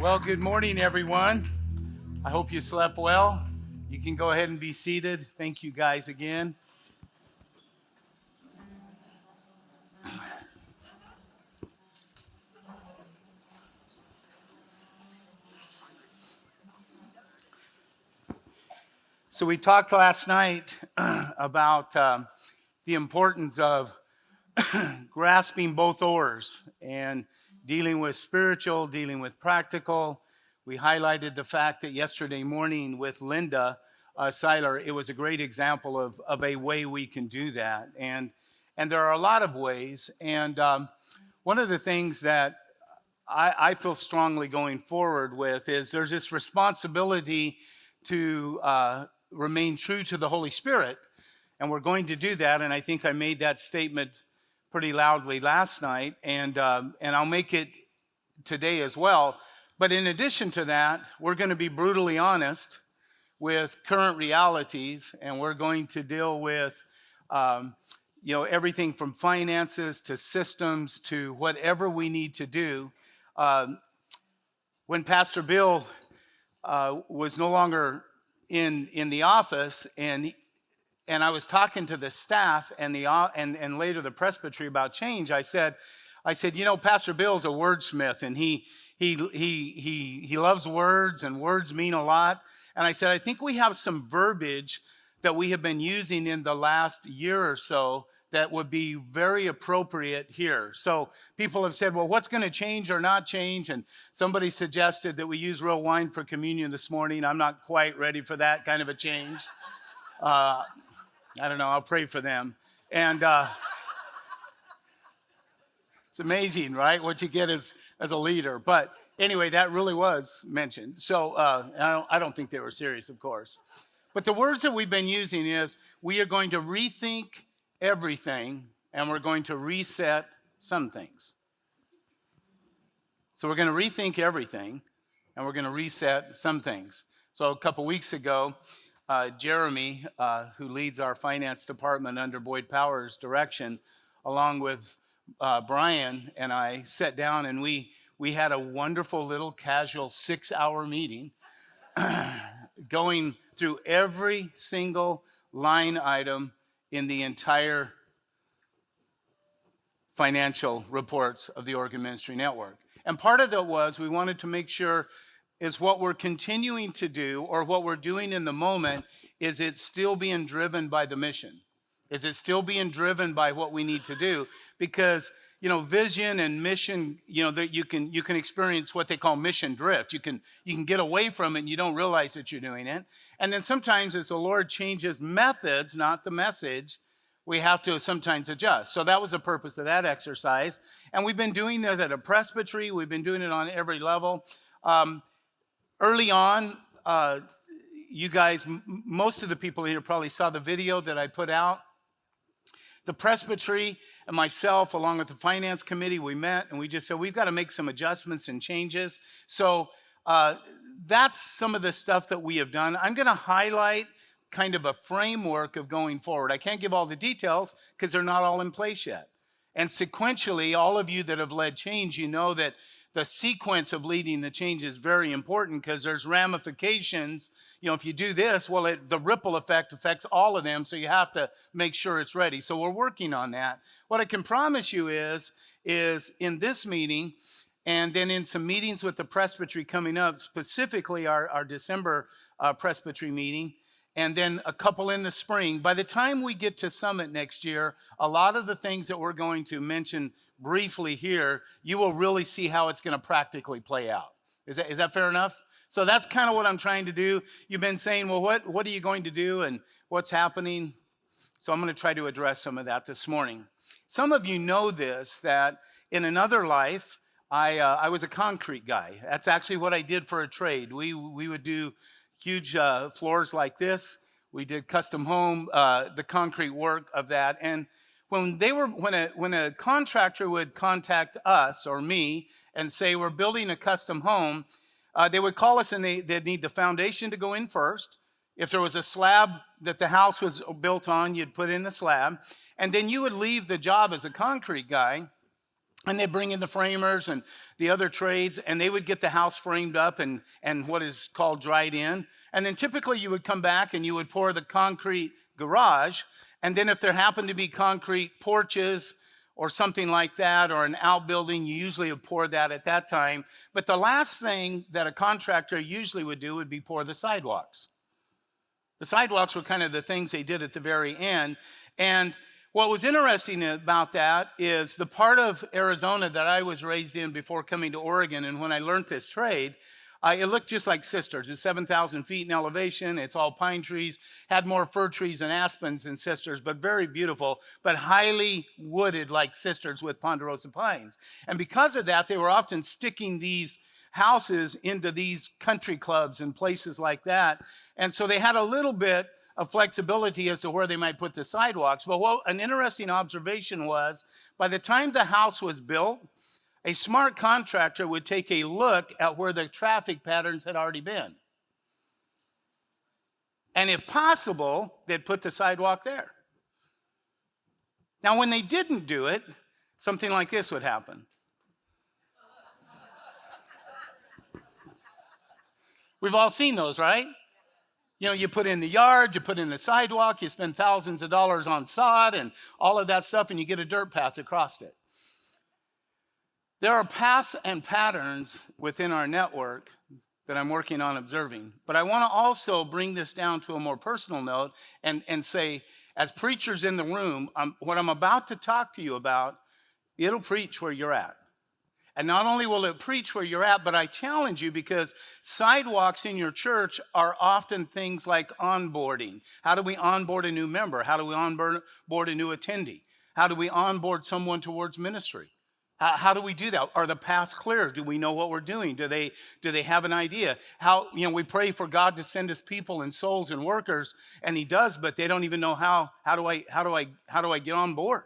Well, good morning, everyone. I hope you slept well. You can go ahead and be seated. Thank you guys again. So we talked last night about the importance of grasping both oars and dealing with spiritual, dealing with practical. We highlighted the fact that yesterday morning with Linda Seiler, it was a great example of a way we can do that. And there are a lot of ways. And one of the things that I feel strongly going forward with is there's this responsibility to remain true to the Holy Spirit. And we're going to do that. And I think I made that statement pretty loudly last night. And I'll make it today as well. But in addition to that, we're going to be brutally honest with current realities. And we're going to deal with everything from finances to systems to whatever we need to do. When Pastor Bill was no longer in the office, and I was talking to the staff and and later the presbytery about change, I said, Pastor Bill's a wordsmith, and he loves words, and words mean a lot. And I said, I think we have some verbiage that we have been using in the last year or so that would be very appropriate here. So people have said, well, what's going to change or not change? And somebody suggested that we use real wine for communion this morning. I'm not quite ready for that kind of a change. I don't know. I'll pray for them. And it's amazing, right, what you get as a leader. But anyway, that really was mentioned. So I don't think they were serious, of course. But the words that we've been using is we are going to rethink everything, and we're going to reset some things. So we're going to rethink everything, and we're going to reset some things. So a couple weeks ago, Jeremy, who leads our finance department under Boyd Power's direction, along with Brian and I, sat down, and we had a wonderful little casual 6-hour meeting going through every single line item in the entire financial reports of the Oregon Ministry Network. And part of that was we wanted to make sure is what we're continuing to do or what we're doing in the moment, is it still being driven by the mission? Is it still being driven by what we need to do? Because, vision and mission, that you can experience what they call mission drift. You can get away from it and you don't realize that you're doing it. And then sometimes as the Lord changes methods, not the message, we have to sometimes adjust. So that was the purpose of that exercise. And we've been doing that at a presbytery. We've been doing it on every level. Early on, you guys, most of the people here probably saw the video that I put out. The presbytery and myself, along with the finance committee, we met and we just said, we've got to make some adjustments and changes. So that's some of the stuff that we have done. I'm going to highlight kind of a framework of going forward. I can't give all the details because they're not all in place yet. And sequentially, all of you that have led change, you know that the sequence of leading the change is very important because there's ramifications. If you do this, well, the ripple effect affects all of them, so you have to make sure it's ready. So we're working on that. What I can promise you is in this meeting, and then in some meetings with the presbytery coming up, specifically our December presbytery meeting, and then a couple in the spring. By the time we get to Summit next year, a lot of the things that we're going to mention briefly here, you will really see how it's going to practically play out. Is that fair enough? So that's kind of what I'm trying to do. You've been saying, well, what are you going to do and what's happening? So I'm going to try to address some of that this morning. Some of you know this, that in another life, I was a concrete guy. That's actually what I did for a trade. We would do huge floors like this. We did custom home, the concrete work of that. And when a contractor would contact us or me and say we're building a custom home, they would call us and they'd need the foundation to go in first. If there was a slab that the house was built on, you'd put in the slab. And then you would leave the job as a concrete guy And they'd bring in the framers and the other trades, and they would get the house framed up and what is called dried in. And then typically you would come back and you would pour the concrete garage. And then if there happened to be concrete porches or something like that, or an outbuilding, you usually would pour that at that time. But the last thing that a contractor usually would do would be pour the sidewalks. The sidewalks were kind of the things they did at the very end. And what was interesting about that is the part of Arizona that I was raised in before coming to Oregon, and when I learned this trade, it looked just like Sisters. It's 7,000 feet in elevation. It's all pine trees, had more fir trees and aspens than Sisters, but very beautiful, but highly wooded like Sisters with ponderosa pines. And because of that, they were often sticking these houses into these country clubs and places like that. And so they had a little bit of flexibility as to where they might put the sidewalks. But what an interesting observation was, by the time the house was built, a smart contractor would take a look at where the traffic patterns had already been. And if possible, they'd put the sidewalk there. Now, when they didn't do it, something like this would happen. We've all seen those, right? You know, you put in the yard, you put in the sidewalk, you spend thousands of dollars on sod and all of that stuff, and you get a dirt path across it. There are paths and patterns within our network that I'm working on observing. But I want to also bring this down to a more personal note and say, as preachers in the room, what I'm about to talk to you about, it'll preach where you're at. And not only will it preach where you're at, but I challenge you, because sidewalks in your church are often things like onboarding. How do we onboard a new member? How do we onboard a new attendee? How do we onboard someone towards ministry? How do we do that? Are the paths clear? Do we know what we're doing? Do they have an idea? How, we pray for God to send us people and souls and workers, and He does, but they don't even know how do I get on board?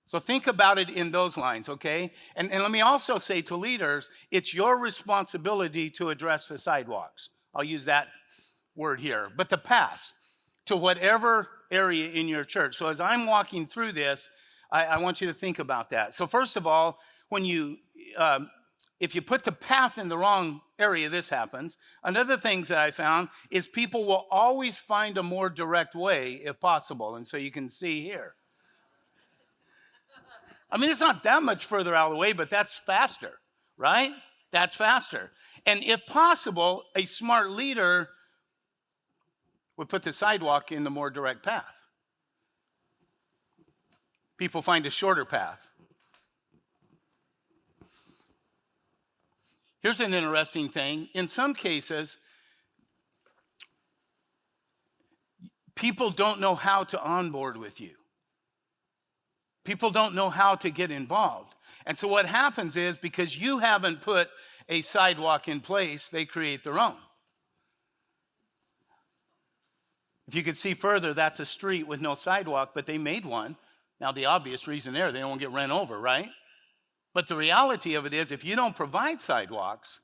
So think about it in those lines, okay? And let me also say to leaders, it's your responsibility to address the sidewalks. I'll use that word here, but the paths to whatever area in your church. So as I'm walking through this, I want you to think about that. So first of all, when if you put the path in the wrong area, this happens. Another thing that I found is people will always find a more direct way if possible. And so you can see here. I mean, it's not that much further out of the way, but that's faster, right? That's faster. And if possible, a smart leader would put the sidewalk in the more direct path. People find a shorter path. Here's an interesting thing. In some cases, people don't know how to onboard with you. People don't know how to get involved. And so what happens is, because you haven't put a sidewalk in place, they create their own. If you could see further, that's a street with no sidewalk, but they made one. Now, the obvious reason there, they don't get run over, right? But the reality of it is, if you don't provide sidewalks,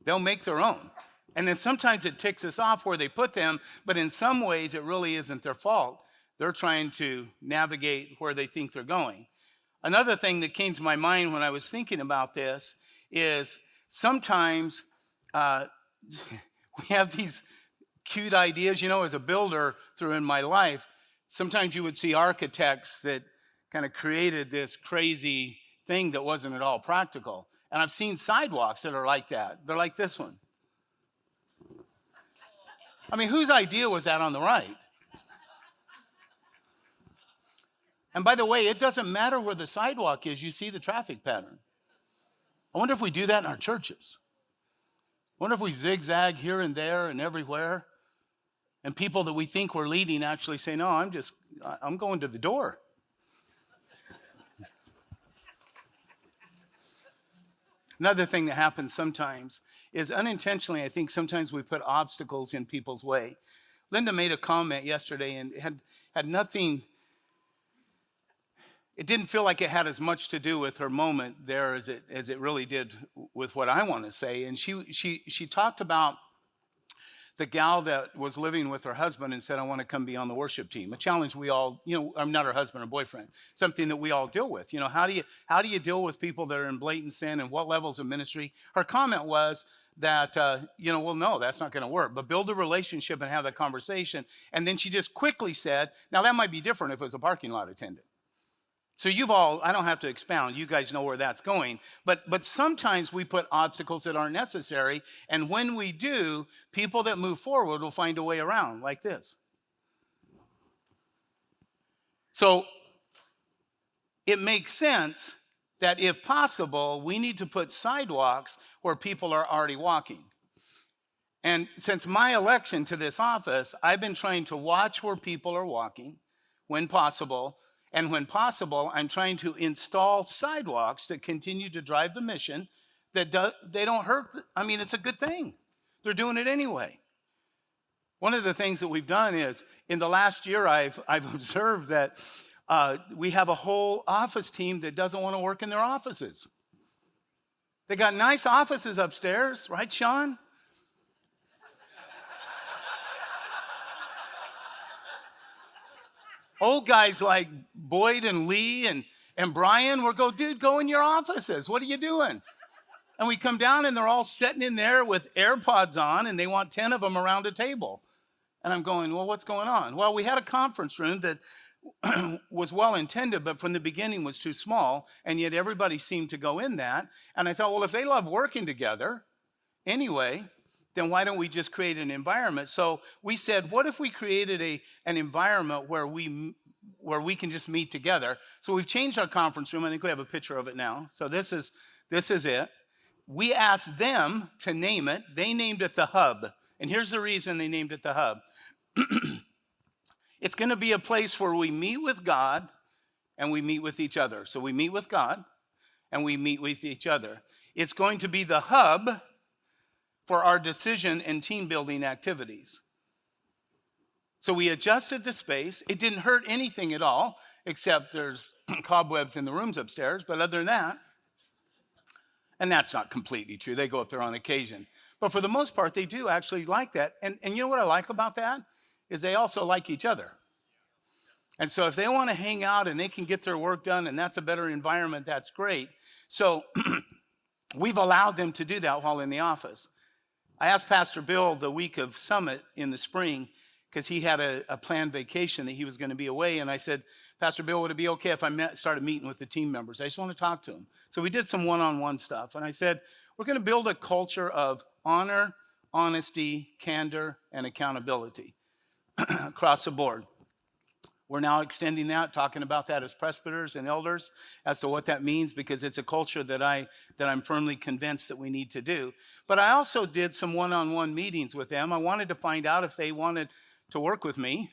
they'll make their own. And then sometimes it ticks us off where they put them, but in some ways it really isn't their fault. They're trying to navigate where they think they're going. Another thing that came to my mind when I was thinking about this is sometimes we have these cute ideas. As a builder through in my life, sometimes you would see architects that kind of created this crazy thing that wasn't at all practical. And I've seen sidewalks that are like that. They're like this one. I mean, whose idea was that on the right? And by the way, it doesn't matter where the sidewalk is, you see the traffic pattern. I wonder if we do that in our churches. I wonder if we zigzag here and there and everywhere, and people that we think we're leading actually say, no, I'm going to the door. Another thing that happens sometimes is unintentionally, I think sometimes we put obstacles in people's way. Linda made a comment yesterday and it had nothing. It didn't feel like it had as much to do with her moment there as it really did with what I want to say. And she talked about the gal that was living with her husband and said, I want to come be on the worship team. A challenge we all, I'm not her husband or boyfriend, something that we all deal with. How do you deal with people that are in blatant sin and what levels of ministry? Her comment was that, well, no, that's not going to work, but build a relationship and have that conversation. And then she just quickly said, now that might be different if it was a parking lot attendant. So I don't have to expound, you guys know where that's going, but sometimes we put obstacles that aren't necessary, and when we do, people that move forward will find a way around, like this. So it makes sense that if possible, we need to put sidewalks where people are already walking. And since my election to this office, I've been trying to watch where people are walking when possible. And when possible, I'm trying to install sidewalks that continue to drive the mission, they don't hurt. It's a good thing. They're doing it anyway. One of the things that we've done is, in the last year, I've observed that we have a whole office team that doesn't want to work in their offices. They got nice offices upstairs, right, Sean? Old guys like Boyd and Lee and Brian will go, dude, go in your offices. What are you doing? And we come down and they're all sitting in there with AirPods on and they want 10 of them around a table. And I'm going, well, what's going on? Well, we had a conference room that was well intended, but from the beginning was too small. And yet everybody seemed to go in that. And I thought, well, if they love working together anyway, then why don't we just create an environment? So we said, what if we created an environment where we can just meet together? So we've changed our conference room. I think we have a picture of it now. So this is it. We asked them to name it. They named it the Hub. And here's the reason they named it the Hub. It's going to be a place where we meet with God and we meet with each other. So we meet with God and we meet with each other. It's going to be the hub for our decision and team building activities. So we adjusted the space. It didn't hurt anything at all, except there's cobwebs in the rooms upstairs. But other than that, and that's not completely true. They go up there on occasion. But for the most part, they do actually like that. And you know what I like about that? Is they also like each other. And so if they want to hang out and they can get their work done and that's a better environment, that's great. So we've allowed them to do that while in the office. I asked Pastor Bill the week of Summit in the spring, because he had a planned vacation that he was going to be away. And I said, Pastor Bill, would it be okay if I started meeting with the team members? I just want to talk to them. So we did some one-on-one stuff. And I said, we're going to build a culture of honor, honesty, candor, and accountability across the board. We're now extending that, talking about that as presbyters and elders as to what that means, because it's a culture that I'm firmly convinced that we need to do. But I also did some one-on-one meetings with them. I wanted to find out if they wanted to work with me.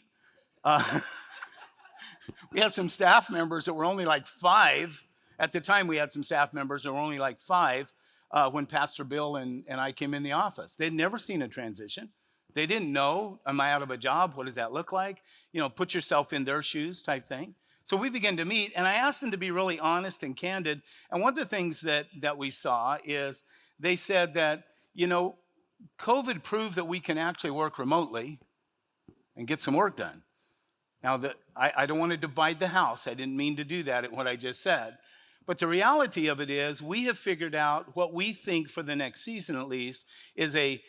We had some staff members that were only like 5. At the time, we had some staff members that were only like 5 when Pastor Bill and I came in the office. They'd never seen a transition. They didn't know, am I out of a job? What does that look like? Put yourself in their shoes type thing. So we began to meet, and I asked them to be really honest and candid. And one of the things that we saw is they said that, COVID proved that we can actually work remotely and get some work done. Now, I don't want to divide the house. I didn't mean to do that at what I just said. But the reality of it is we have figured out what we think for the next season at least is a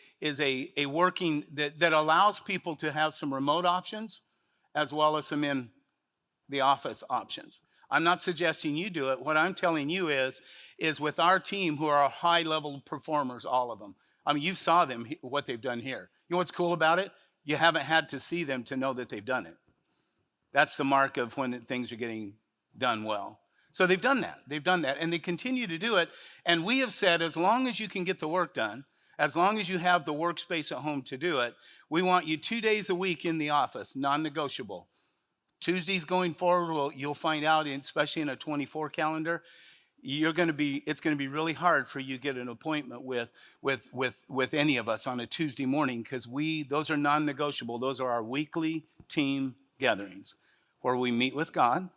working that allows people to have some remote options as well as some in the office options. I'm not suggesting you do it. What I'm telling you is with our team who are high level performers, all of them. You saw them, what they've done here. You know what's cool about it? You haven't had to see them to know that they've done it. That's the mark of when things are getting done well. So they've done that. They've done that, and they continue to do it. And we have said, as long as you can get the work done, as long as you have the workspace at home to do it, we want you 2 days a week in the office, non-negotiable. Tuesdays going forward, well, you'll find out, especially in a 24 calendar, it's going to be really hard for you to get an appointment with any of us on a Tuesday morning, because those are non-negotiable. Those are our weekly team gatherings where we meet with God.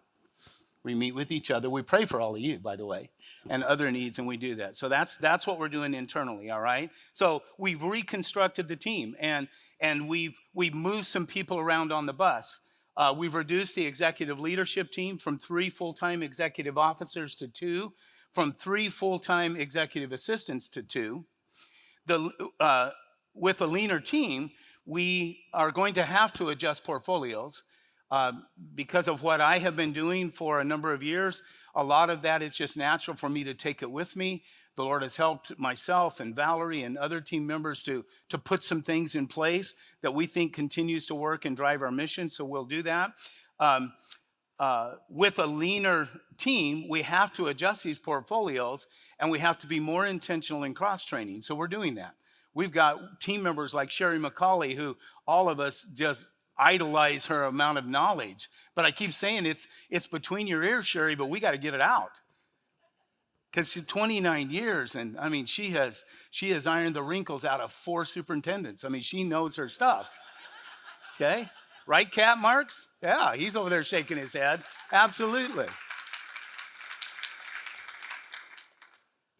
We meet with each other. We pray for all of you, by the way. and other needs, and we do that. So that's what we're doing internally, all right? So we've reconstructed the team, and we've moved some people around on the bus. We've reduced the executive leadership team from 3 full-time executive officers to 2, from 3 full-time executive assistants to 2. With a leaner team, we are going to have to adjust portfolios. Because of what I have been doing for a number of years, a lot of that is just natural for me to take it with me. The Lord has helped myself and Valerie and other team members to put some things in place that we think continues to work and drive our mission, so we'll do that. With a leaner team, we have to adjust these portfolios, and we have to be more intentional in cross-training, so we're doing that. We've got team members like Sherry McCauley, who all of us just idolize her amount of knowledge. But I keep saying it's between your ears, Sherry, but we got to get it out. Because she's 29 years, and I mean, she has ironed the wrinkles out of 4 superintendents. I mean, she knows her stuff. Okay? Right, Cat Marks? Yeah, he's over there shaking his head. Absolutely.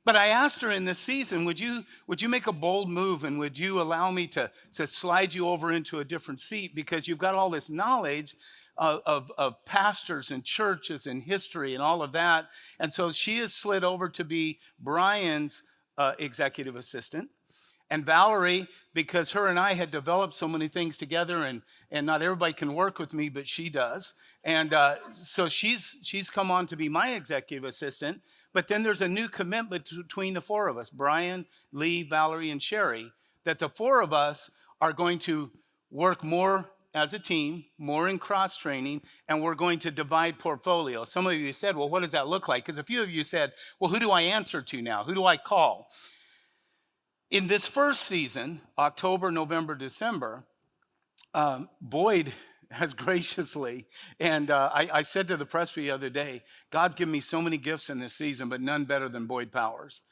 But I asked her in this season, would you make a bold move, and would you allow me to slide you over into a different seat, because you've got all this knowledge of pastors and churches and history and all of that. And so she has slid over to be Brian's executive assistant. And Valerie, because her and I had developed so many things together, and not everybody can work with me, but she does. And so she's come on to be my executive assistant. But then there's a new commitment between the 4 of us, Brian, Lee, Valerie, and Sherry, that the 4 of us are going to work more as a team, more in cross-training, and we're going to divide portfolios. Some of you said, well, what does that look like? Because a few of you said, well, who do I answer to now? Who do I call? In this first season, October, November, December, Boyd has graciously, and I said to the press the other day, God's given me so many gifts in this season, but none better than Boyd Powers.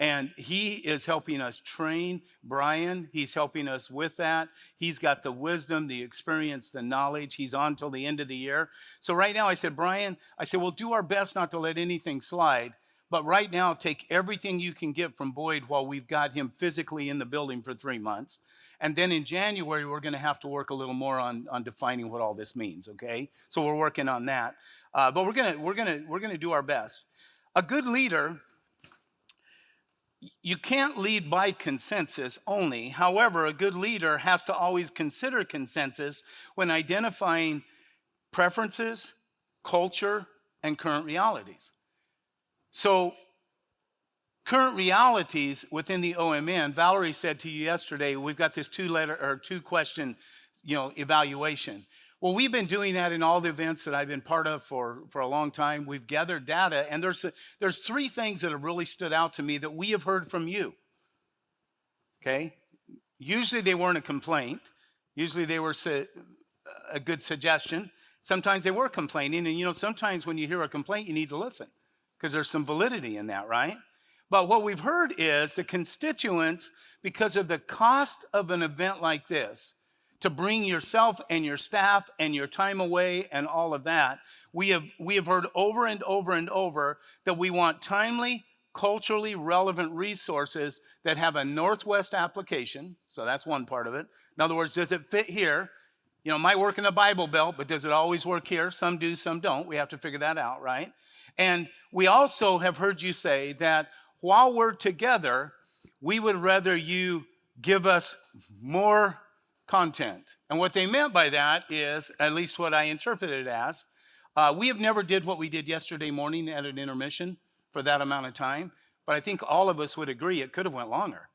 And he is helping us train Brian. He's helping us with that. He's got the wisdom, the experience, the knowledge. He's on till the end of the year. So right now I said, Brian, we'll do our best not to let anything slide. But right now, take everything you can get from Boyd while we've got him physically in the building for 3 months. And then in January, we're going to have to work a little more on defining what all this means, okay? So we're working on that. But we're going to do our best. A good leader, you can't lead by consensus only. However, a good leader has to always consider consensus when identifying preferences, culture, and current realities. So current realities within the OMN, Valerie said to you yesterday, we've got this 2-question, evaluation. Well, we've been doing that in all the events that I've been part of for a long time. We've gathered data, and there's 3 things that have really stood out to me that we have heard from you. Okay? Usually they weren't a complaint. Usually they were a good suggestion. Sometimes they were complaining, and sometimes when you hear a complaint, you need to listen, because there's some validity in that, right? But what we've heard is the constituents, because of the cost of an event like this, to bring yourself and your staff and your time away and all of that, we have heard over and over and over that we want timely, culturally relevant resources that have a Northwest application. So that's one part of it. In other words, does it fit here? It might work in the Bible Belt, but does it always work here? Some do, some don't. We have to figure that out, right? And we also have heard you say that while we're together, we would rather you give us more content. And what they meant by that is, at least what I interpreted it as, we have never did what we did yesterday morning at an intermission for that amount of time, but I think all of us would agree it could have went longer.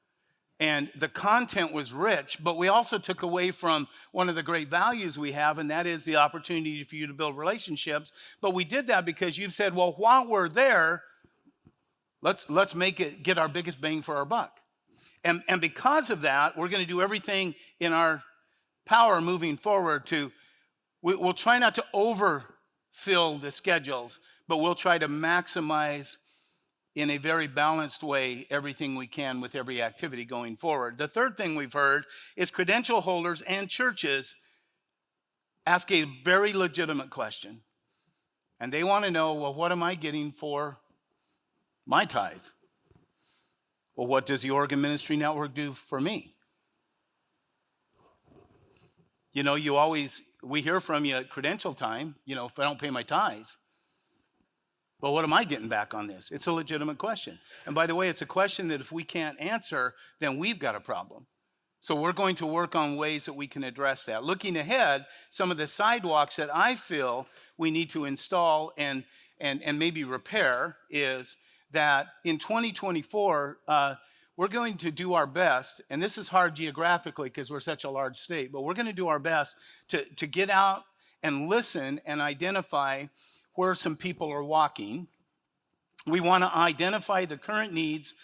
And the content was rich, but we also took away from one of the great values we have, and that is the opportunity for you to build relationships. But we did that because you've said, well, while we're there, let's get our biggest bang for our buck. And because of that, we're going to do everything in our power moving forward we'll try not to overfill the schedules, but we'll try to maximize in a very balanced way everything we can with every activity going forward. The third thing we've heard is credential holders and churches ask a very legitimate question. And they want to know, well, what am I getting for My tithe. Well, what does the Organ Ministry Network do for me? You know, we hear from you at credential time, if I don't pay my tithes. But what am I getting back on this? It's a legitimate question. And by the way, it's a question that if we can't answer, then we've got a problem. So we're going to work on ways that we can address that. Looking ahead, some of the sidewalks that I feel we need to install and maybe repair is that in 2024, we're going to do our best, and this is hard geographically because we're such a large state, but we're going to do our best to get out and listen and identify where some people are walking. We want to identify the current needs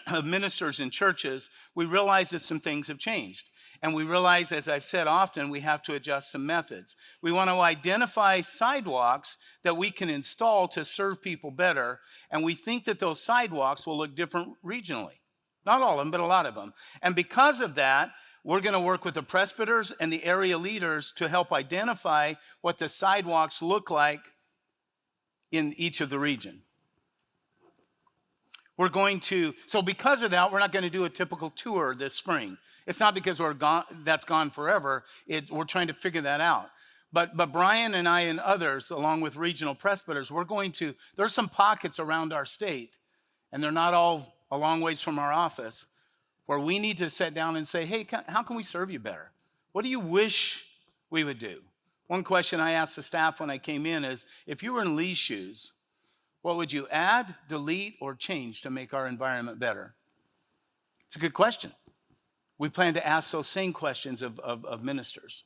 of ministers and churches. We realize that some things have changed. And we realize, as I've said often, we have to adjust some methods. We want to identify sidewalks that we can install to serve people better. And we think that those sidewalks will look different regionally. Not all of them, but a lot of them. And because of that, we're going to work with the presbyters and the area leaders to help identify what the sidewalks look like in each of the region. So because of that, we're not going to do a typical tour this spring. It's not because that's gone forever. We're trying to figure that out. But Brian and I and others, along with regional presbyters, there's some pockets around our state, and they're not all a long ways from our office, where we need to sit down and say, hey, how can we serve you better? What do you wish we would do? One question I asked the staff when I came in is, if you were in Lee's shoes, what would you add, delete, or change to make our environment better? It's a good question. We plan to ask those same questions of ministers.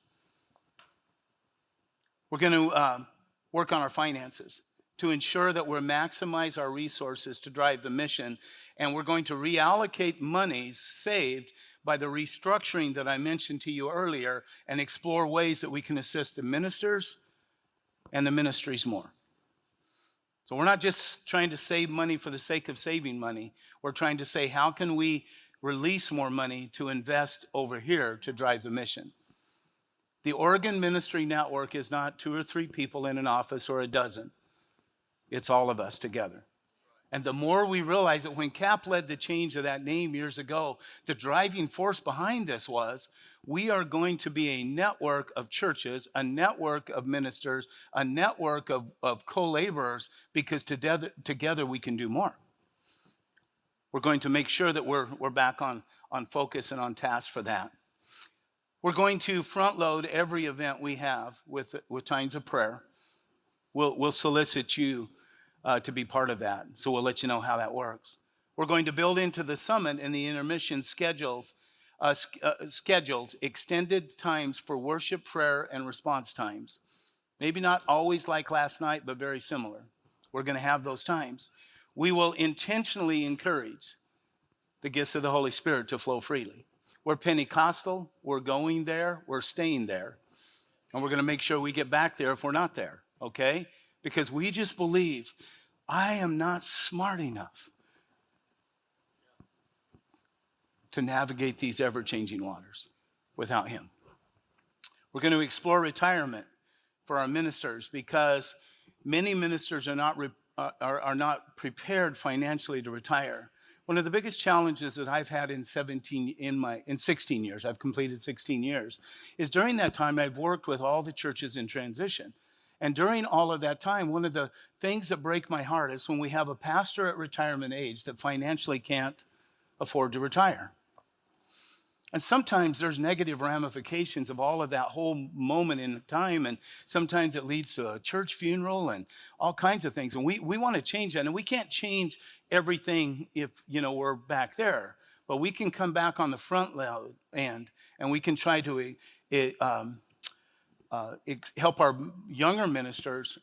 We're going to work on our finances to ensure that we maximize our resources to drive the mission, and we're going to reallocate monies saved by the restructuring that I mentioned to you earlier and explore ways that we can assist the ministers and the ministries more. So we're not just trying to save money for the sake of saving money. We're trying to say, how can we release more money to invest over here to drive the mission? The Organ Ministry Network is not 2 or 3 people in an office or a dozen. It's all of us together. And the more we realize that when Cap led the change of that name years ago, the driving force behind this was, we are going to be a network of churches, a network of ministers, a network of co-laborers, because together we can do more. We're going to make sure that we're back on focus and on task for that. We're going to front load every event we have with times of prayer. We'll solicit you to be part of that. So we'll let you know how that works. We're going to build into the summit and the intermission schedules extended times for worship, prayer, and response times. Maybe not always like last night, but very similar. We're going to have those times. We will intentionally encourage the gifts of the Holy Spirit to flow freely. We're Pentecostal. We're going there. We're staying there. And we're going to make sure we get back there if we're not there, okay? Because we just believe, I am not smart enough to navigate these ever-changing waters without him. We're going to explore retirement for our ministers, because many ministers are not prepared financially to retire. One of the biggest challenges that I've had in 16 years, I've completed 16 years, is during that time I've worked with all the churches in transition. And during all of that time, one of the things that break my heart is when we have a pastor at retirement age that financially can't afford to retire. And sometimes there's negative ramifications of all of that whole moment in time, and sometimes it leads to a church funeral and all kinds of things. And we want to change that, and we can't change everything if we're back there, but we can come back on the front end, and we can try to help our younger ministers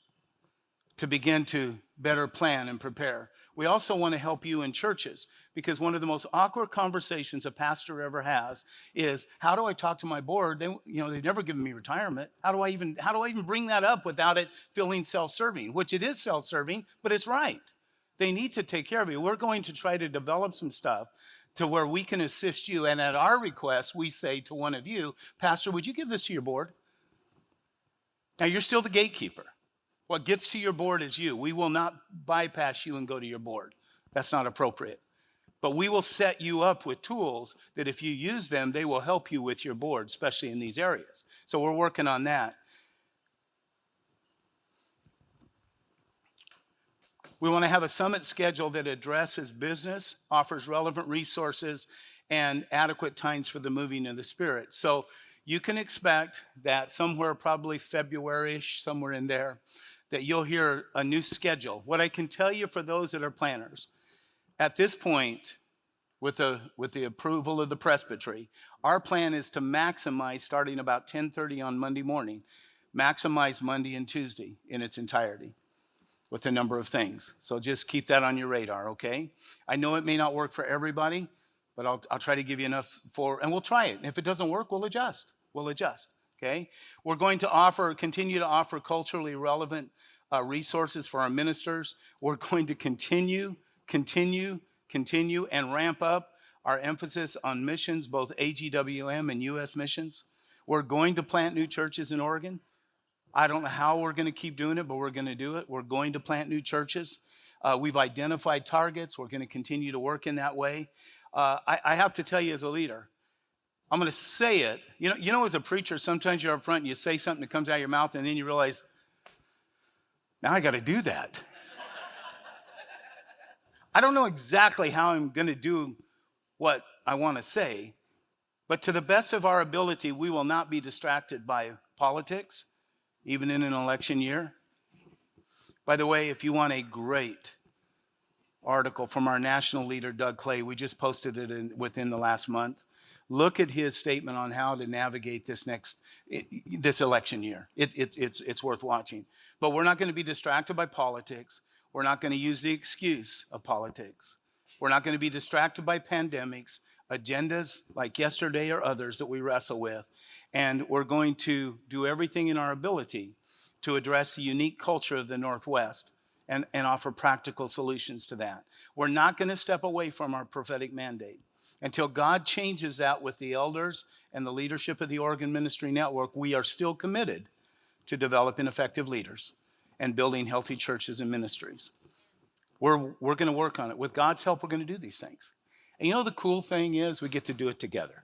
to begin to better plan and prepare. We also want to help you in churches, because one of the most awkward conversations a pastor ever has is, how do I talk to my board? They've never given me retirement. How do I even bring that up without it feeling self-serving? Which it is self-serving, but it's right. They need to take care of you. We're going to try to develop some stuff to where we can assist you. And at our request, we say to one of you, Pastor, would you give this to your board? Now, you're still the gatekeeper. What gets to your board is you. We will not bypass you and go to your board, That's not appropriate. But we will set you up with tools that if you use them, they will help you with your board, especially in these areas. So we're working on that. We want to have a summit schedule that addresses business, offers relevant resources, and adequate times for the moving of the Spirit. So you can expect that somewhere, probably February-ish, somewhere in there, that you'll hear a new schedule. What I can tell you for those that are planners, at this point, with the approval of the presbytery, our plan is to maximize, starting about 10:30 on Monday morning, maximize Monday and Tuesday in its entirety with a number of things. So just keep that on your radar, okay? I know it may not work for everybody, but I'll try to give you enough and we'll try it. And if it doesn't work, we'll adjust. Okay? We're going to continue to offer culturally relevant resources for our ministers. We're going to continue and ramp up our emphasis on missions, both AGWM and U.S. missions. We're going to plant new churches in Oregon. I don't know how we're going to keep doing it, but we're going to do it. We're going to plant new churches. We've identified targets. We're going to continue to work in that way. I have to tell you as a leader, I'm going to say it. You know, as a preacher, sometimes you're up front and you say something that comes out of your mouth, and then you realize, now I got to do that. I don't know exactly how I'm going to do what I want to say, but to the best of our ability, we will not be distracted by politics, even in an election year. By the way, if you want a great article from our national leader, Doug Clay, we just posted it within the last month. Look at his statement on how to navigate this election year. It's worth watching. But we're not going to be distracted by politics. We're not going to use the excuse of politics. We're not going to be distracted by pandemics, agendas like yesterday or others that we wrestle with. And we're going to do everything in our ability to address the unique culture of the Northwest and offer practical solutions to that. We're not going to step away from our prophetic mandate. Until God changes that with the elders and the leadership of the Oregon Ministry Network, we are still committed to developing effective leaders and building healthy churches and ministries. We're going to work on it. With God's help, we're going to do these things. And you know the cool thing is we get to do it together.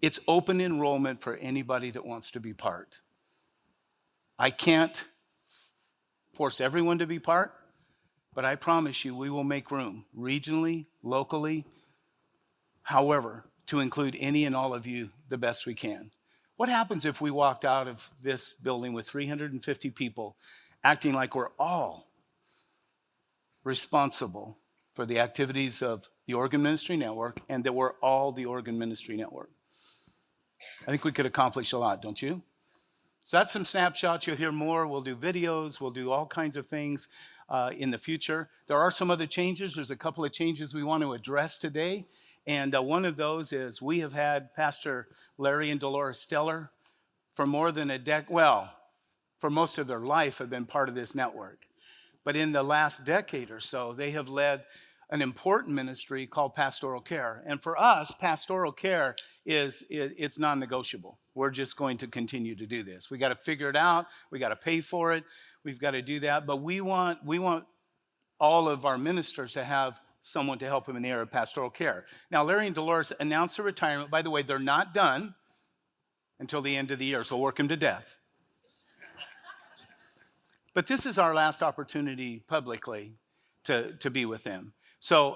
It's open enrollment for anybody that wants to be part. I can't force everyone to be part, but I promise you we will make room regionally, locally, however, to include any and all of you the best we can. What happens if we walked out of this building with 350 people acting like we're all responsible for the activities of the Oregon Ministry Network and that we're all the Oregon Ministry Network? I think we could accomplish a lot, don't you? So that's some snapshots. You'll hear more. We'll do videos. We'll do all kinds of things in the future. There are some other changes. There's a couple of changes we want to address today. And one of those is we have had Pastor Larry and Dolores Steller for more than a decade. Well, for most of their life have been part of this network. But in the last decade or so, they have led an important ministry called Pastoral Care. And for us, Pastoral Care it's non-negotiable. We're just going to continue to do this. We got to figure it out. We got to pay for it. We've got to do that. But we want all of our ministers to have someone to help them in the area of pastoral care. Now, Larry and Dolores announced their retirement. By the way, they're not done until the end of the year, so work them to death. But this is our last opportunity publicly to be with them. So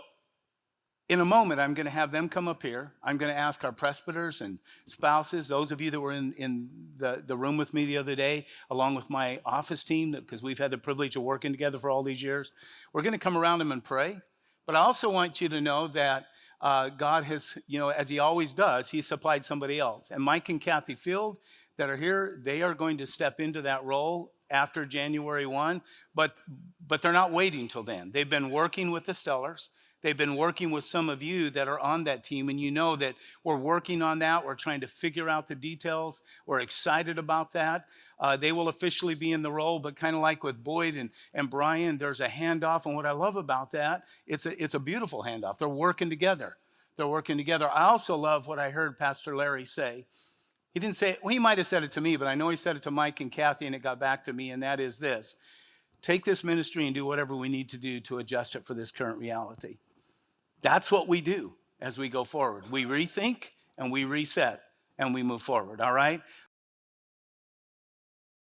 in a moment, I'm going to have them come up here. I'm going to ask our presbyters and spouses, those of you that were in the room with me the other day, along with my office team, because we've had the privilege of working together for all these years. We're going to come around them and pray. But I also want you to know that God has, as he always does, he supplied somebody else. And Mike and Kathy Field that are here, they are going to step into that role after January 1, but they're not waiting till then. They've been working with the Stellars. They've been working with some of you that are on that team, and you know that we're working on that. We're trying to figure out the details. We're excited about that. They will officially be in the role, but kind of like with Boyd and Brian, there's a handoff, and what I love about that, it's a beautiful handoff. They're working together. I also love what I heard Pastor Larry say. He didn't say it, well, he might have said it to me, but I know he said it to Mike and Kathy, and it got back to me, and that is this. take this ministry and do whatever we need to do to adjust it for this current reality. That's what we do as we go forward. We rethink and we reset and we move forward, all right?